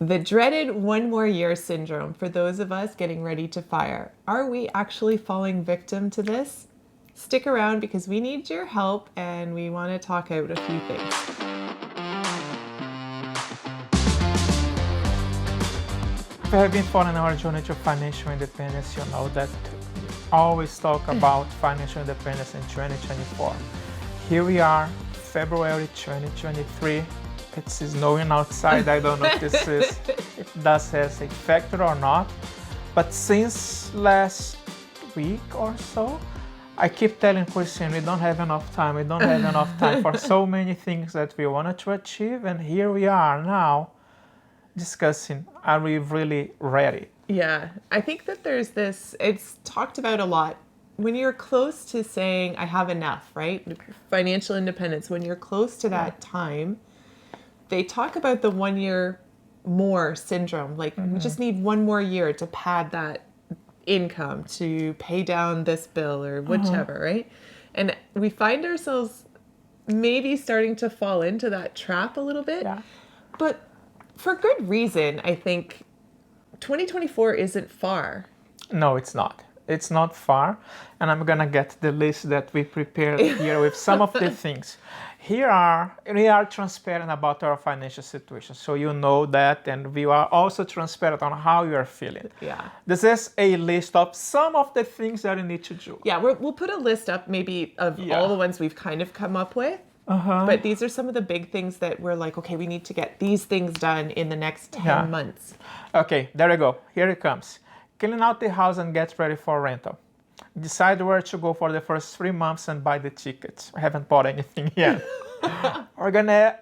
The dreaded one more year syndrome for those of us getting ready to fire. Are we actually falling victim to this? Stick around because we need your help and we want to talk out a few things. If you have been following our journey to financial independence, you know that we always talk about financial independence in 2024. Here we are, February 2023. It's snowing outside. I don't know if does has a factor or not. But since last week or so, I keep telling Christian we don't have enough time. We don't have enough time for so many things that we wanted to achieve. And here we are now discussing, are we really ready? Yeah, I think that there's this, it's talked about a lot. When you're close to saying, I have enough, right? Financial independence, when you're close to that time, they talk about the 1 year more syndrome. Like, we just need 1 more year to pad that income to pay down this bill or whichever, right? And we find ourselves maybe starting to fall into that trap a little bit. Yeah. But for good reason, I think 2024 isn't far. No, it's not. It's not far. And I'm going to get the list that we prepared here with some of the things. We are transparent about our financial situation. So you know that, and we are also transparent on how you are feeling. Yeah. This is a list of some of the things that you need to do. Yeah, we'll put a list up maybe of all the ones we've kind of come up with. But these are some of the big things that we're like, okay, we need to get these things done in the next 10 months. Okay, there we go. Here it comes. Clean out the house and get ready for rental. Decide where to go for the first 3 months and buy the tickets. I haven't bought anything yet.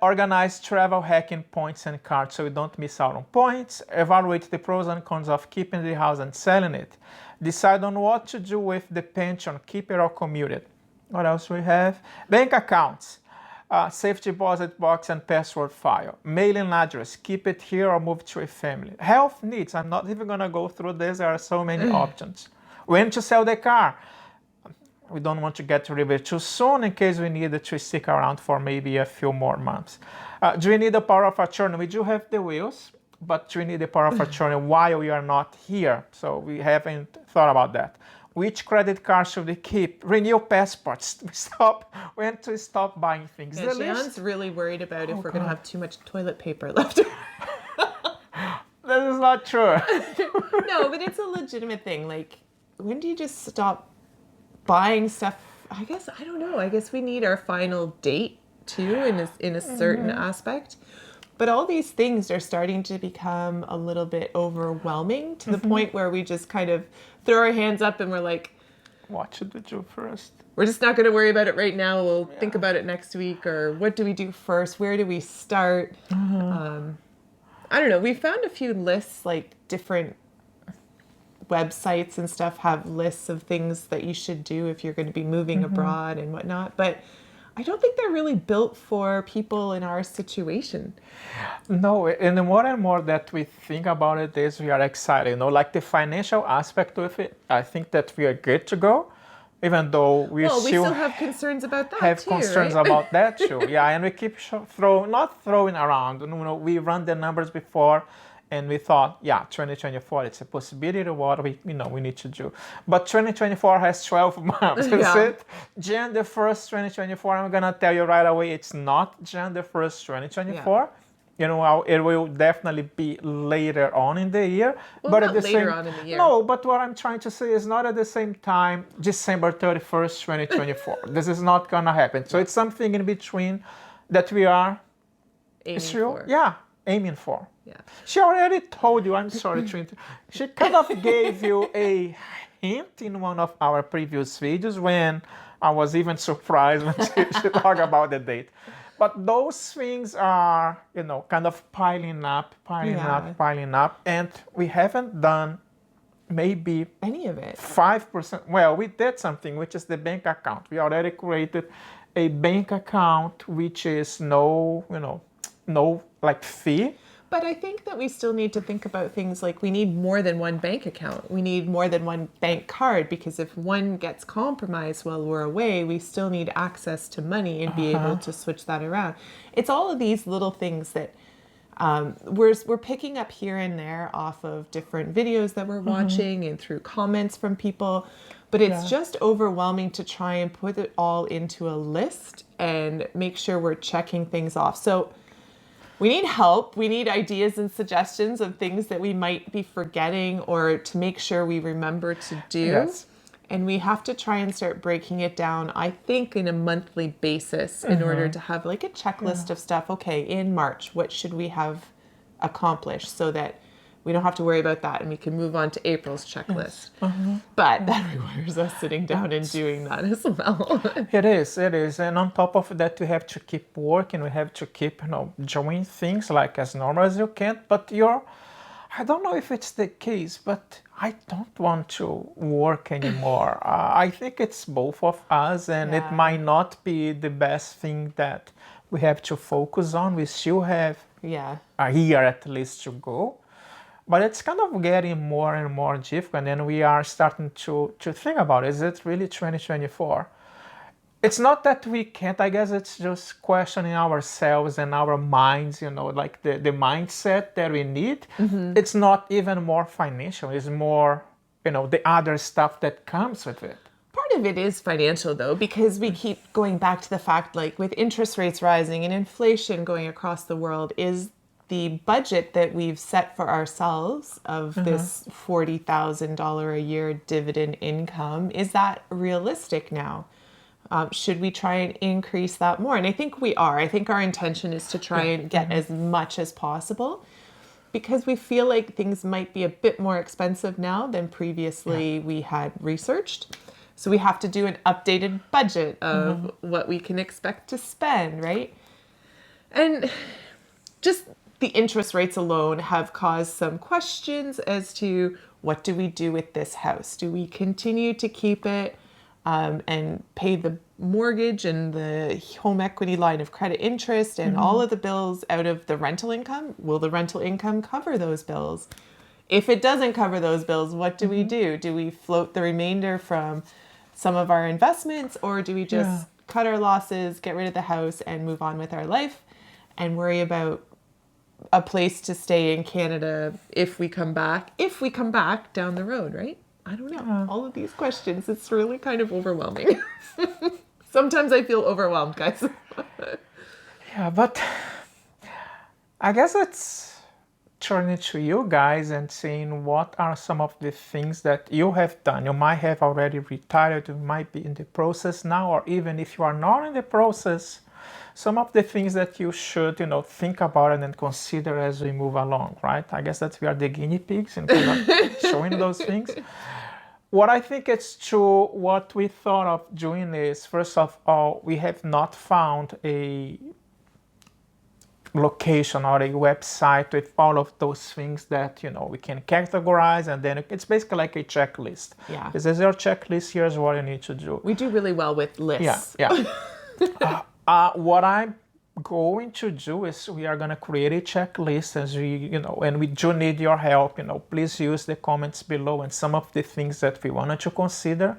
Organize travel hacking points and cards so you don't miss out on points. Evaluate the pros and cons of keeping the house and selling it. Decide on what to do with the pension, keep it or commute it. What else we have? Bank accounts. Safe deposit box and password file. Mailing address, keep it here or move to a family. Health needs, I'm not even going to go through this, there are so many options. When to sell the car. We don't want to get rid of it too soon in case we need to stick around for maybe a few more months. Do we need the power of attorney? We do have the wills, but do we need the power of attorney while we are not here? So we haven't thought about that. Which credit card should we keep? Renew passports. When to stop buying things. Yeah, Jean's really worried about if we're going to have too much toilet paper left. That is not true. No, but it's a legitimate thing. Like, when do you just stop buying stuff? I guess, I don't know. I guess we need our final date too in a certain aspect. But all these things are starting to become a little bit overwhelming to the point where we just kind of throw our hands up and we're like, what should we do first? We're just not going to worry about it right now. We'll think about it next week. Or what do we do first? Where do we start? I don't know. We found a few lists, like different websites and stuff have lists of things that you should do if you're going to be moving abroad and whatnot. But I don't think they're really built for people in our situation. No, and the more and more that we think about it is we are excited, you know, like the financial aspect of it. I think that we are good to go, even though we still have concerns about that have too, concerns right? about that too. Yeah, and we keep not throwing around. You know, we run the numbers before, and we thought, yeah, 2024, it's a possibility of what we need to do. But 2024 has 12 months. That's it. Jan the 1st, 2024, I'm going to tell you right away, it's not Jan the 1st, 2024. Yeah. You know, it will definitely be later on in the year. Well, but not at the later same, on in the year. No, but what I'm trying to say is not at the same time, December 31st, 2024. This is not going to happen. So it's something in between that we are aiming for. Yeah, aiming for. Yeah. She already told you, I'm sorry to interrupt. She kind of gave you a hint in one of our previous videos when I was even surprised when she talked about the date. But those things are, you know, kind of piling up. And we haven't done maybe any of it. 5%. Well, we did something, which is the bank account. We already created a bank account, which is no fee. But I think that we still need to think about things like we need more than one bank account. We need more than one bank card because if one gets compromised while we're away, we still need access to money and be able to switch that around. It's all of these little things that We're picking up here and there off of different videos that we're watching and through comments from people, but it's Yeah. just overwhelming to try and put it all into a list and make sure we're checking things off. So we need help. We need ideas and suggestions of things that we might be forgetting or to make sure we remember to do. Yes. And we have to try and start breaking it down, I think, in a monthly basis in order to have like a checklist of stuff. Okay, in March, what should we have accomplished so that we don't have to worry about that and we can move on to April's checklist. But that requires us sitting down and doing that as well. It is. And on top of that, we have to keep working. We have to keep, doing things like as normal as you can. But I don't know if it's the case, but I don't want to work anymore. I think it's both of us, and it Yeah. might not be the best thing that we have to focus on. We still have Yeah. a year at least to go. But it's kind of getting more and more difficult, and we are starting to think about, is it really 2024? It's not that we can't, I guess it's just questioning ourselves and our minds, like the mindset that we need. It's not even more financial, it's more, the other stuff that comes with it. Part of it is financial though, because we keep going back to the fact, like with interest rates rising and inflation going across the world, is the budget that we've set for ourselves of this $40,000 a year dividend income, is that realistic now? Should we try and increase that more? And I think we are. I think our intention is to try and get as much as possible because we feel like things might be a bit more expensive now than previously we had researched. So we have to do an updated budget of what we can expect to spend, right? And just the interest rates alone have caused some questions as to what do we do with this house? Do we continue to keep it and pay the mortgage and the home equity line of credit interest and all of the bills out of the rental income? Will the rental income cover those bills? If it doesn't cover those bills, what do we do? Do we float the remainder from some of our investments, or do we just cut our losses, get rid of the house and move on with our life and worry about a place to stay in Canada if we come back down the road, right? I don't know. All of these questions, it's really kind of overwhelming. Sometimes I feel overwhelmed, guys. Yeah, but I guess it's turning to you guys and seeing what are some of the things that you have done. You might have already retired, you might be in the process now, or even if you are not in the process, some of the things that you should, think about and then consider as we move along, right? I guess that we are the guinea pigs and kind of showing those things. What I think it's true, what we thought of doing is, first of all, we have not found a location or a website with all of those things that, we can categorize, and then it's basically like a checklist. Yeah. This is your checklist, here's what you need to do. We do really well with lists. Yeah. What I'm going to do is we are going to create a checklist as we, and we do need your help. Please use the comments below and some of the things that we wanted to consider.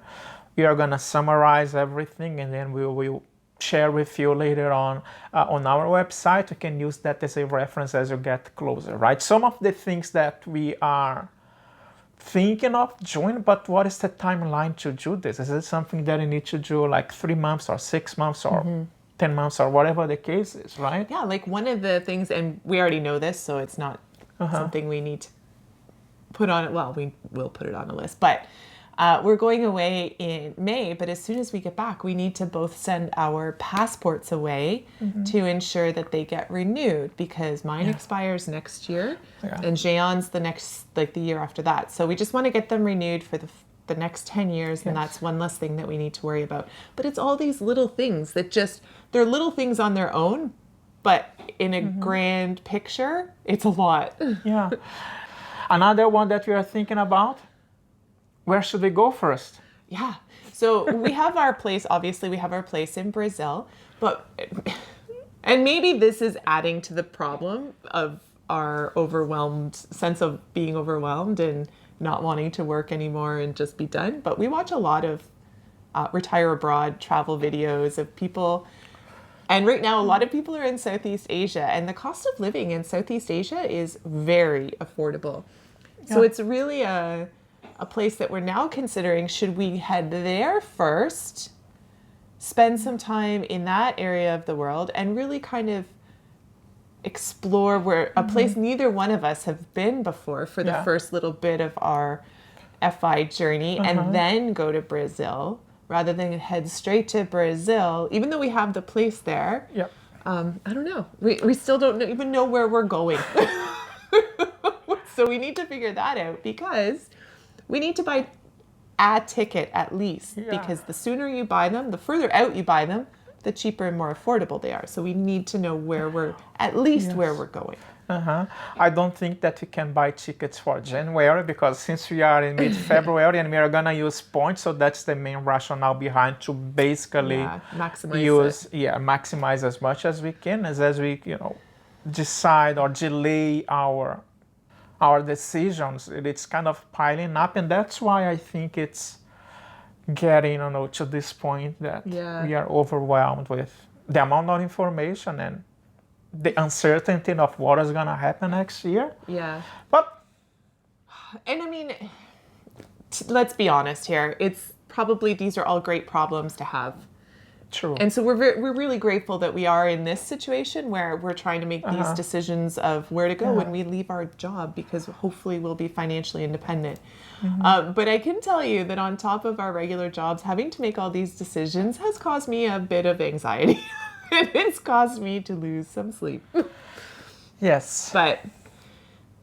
We are going to summarize everything, and then we will share with you later on our website. You can use that as a reference as you get closer, right? Some of the things that we are thinking of doing, but what is the timeline to do this? Is it something that you need to do like 3 months or 6 months or 10 months or whatever the case is, right? Yeah, like one of the things, and we already know this, so it's not something we need to put on it. Well, we will put it on a list, but we're going away in May, but as soon as we get back, we need to both send our passports away to ensure that they get renewed, because mine expires next year and Jean's the year after that. So we just want to get them renewed for the next 10 years, and that's one less thing that we need to worry about. But it's all these little things that they're little things on their own, but in a grand picture, it's a lot. Yeah. Another one that we are thinking about, where should we go first? Yeah. So we have our place, obviously we have our place in Brazil, and maybe this is adding to the problem of our sense of being overwhelmed and not wanting to work anymore and just be done. But we watch a lot of retire abroad travel videos of people And right now, a lot of people are in Southeast Asia, and the cost of living in Southeast Asia is very affordable. So it's really a place that we're now considering, should we head there first, spend some time in that area of the world, and really kind of explore where a place neither one of us have been before for the first little bit of our FI journey, and then go to Brazil rather than head straight to Brazil, even though we have the place there. Yep. I don't know. We still don't even know where we're going. So we need to figure that out, because we need to buy a ticket at least, because the sooner you buy them, the further out you buy them, the cheaper and more affordable they are. So we need to know where we're, at least where we're going. I don't think that we can buy tickets for January, because since we are in mid-February and we are gonna use points, so that's the main rationale behind, to basically maximize as much as we can, as we decide or delay our decisions. It's kind of piling up, and that's why I think it's getting to this point that we are overwhelmed with the amount of information and the uncertainty of what is going to happen next year. And I mean, let's be honest here. It's probably, these are all great problems to have. True. And so we're really grateful that we are in this situation where we're trying to make these decisions of where to go when we leave our job, because hopefully we'll be financially independent. But I can tell you that on top of our regular jobs, having to make all these decisions has caused me a bit of anxiety. And it's caused me to lose some sleep. Yes. But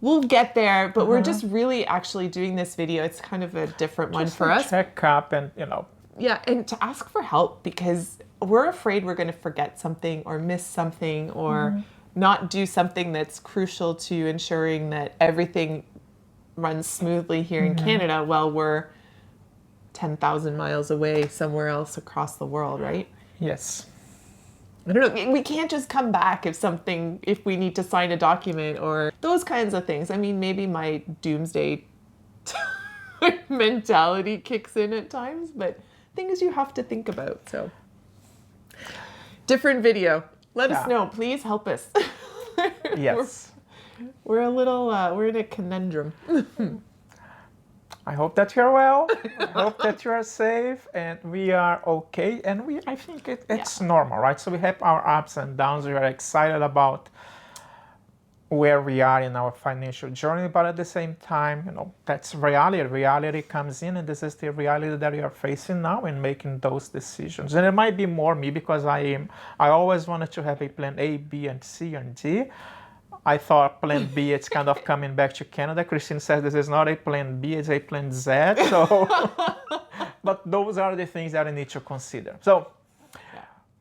we'll get there. But we're just really actually doing this video. It's kind of a different one for us. Check up and, Yeah, and to ask for help, because we're afraid we're going to forget something or miss something or not do something that's crucial to ensuring that everything runs smoothly here in Canada while we're 10,000 miles away somewhere else across the world, right? Yes. I don't know. We can't just come back if we need to sign a document or those kinds of things. I mean, maybe my doomsday mentality kicks in at times, but things you have to think about. So, different video. Let us know. Please help us. Yes. We're a little, we're in a conundrum. I hope that you're well. I hope that you are safe and we are okay. And I think it's normal, right? So we have our ups and downs. We are excited about where we are in our financial journey, but at the same time, that's reality. Reality comes in, and this is the reality that we are facing now in making those decisions. And it might be more me, because I always wanted to have a plan A, B, and C, and D. I thought plan B, it's kind of coming back to Canada. Christine says this is not a plan B, it's a plan Z. So, but those are the things that I need to consider. So,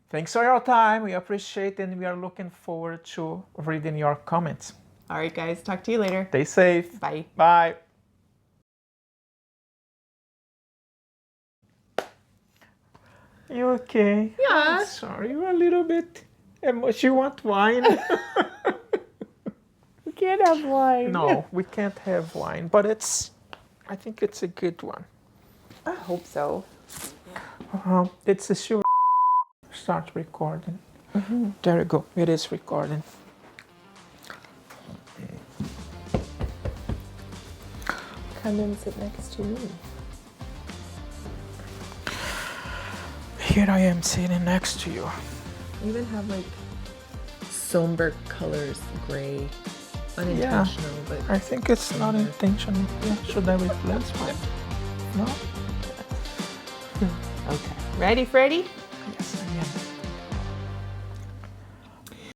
thanks for your time. We appreciate it, and we are looking forward to reading your comments. All right, guys. Talk to you later. Stay safe. Bye. Bye. You okay? Yeah. I'm sorry, you're a little bit emotional. You want wine? We can't have wine. No, we can't have wine, but I think it's a good one. I hope so. It's a silver. Start recording. There you go. It is recording. Come and sit next to me. Here I am sitting next to you. You even have like somber colors, gray, unintentional, but I think it's not intentional. Yeah. Should I replace one? No? okay. Ready, Freddie?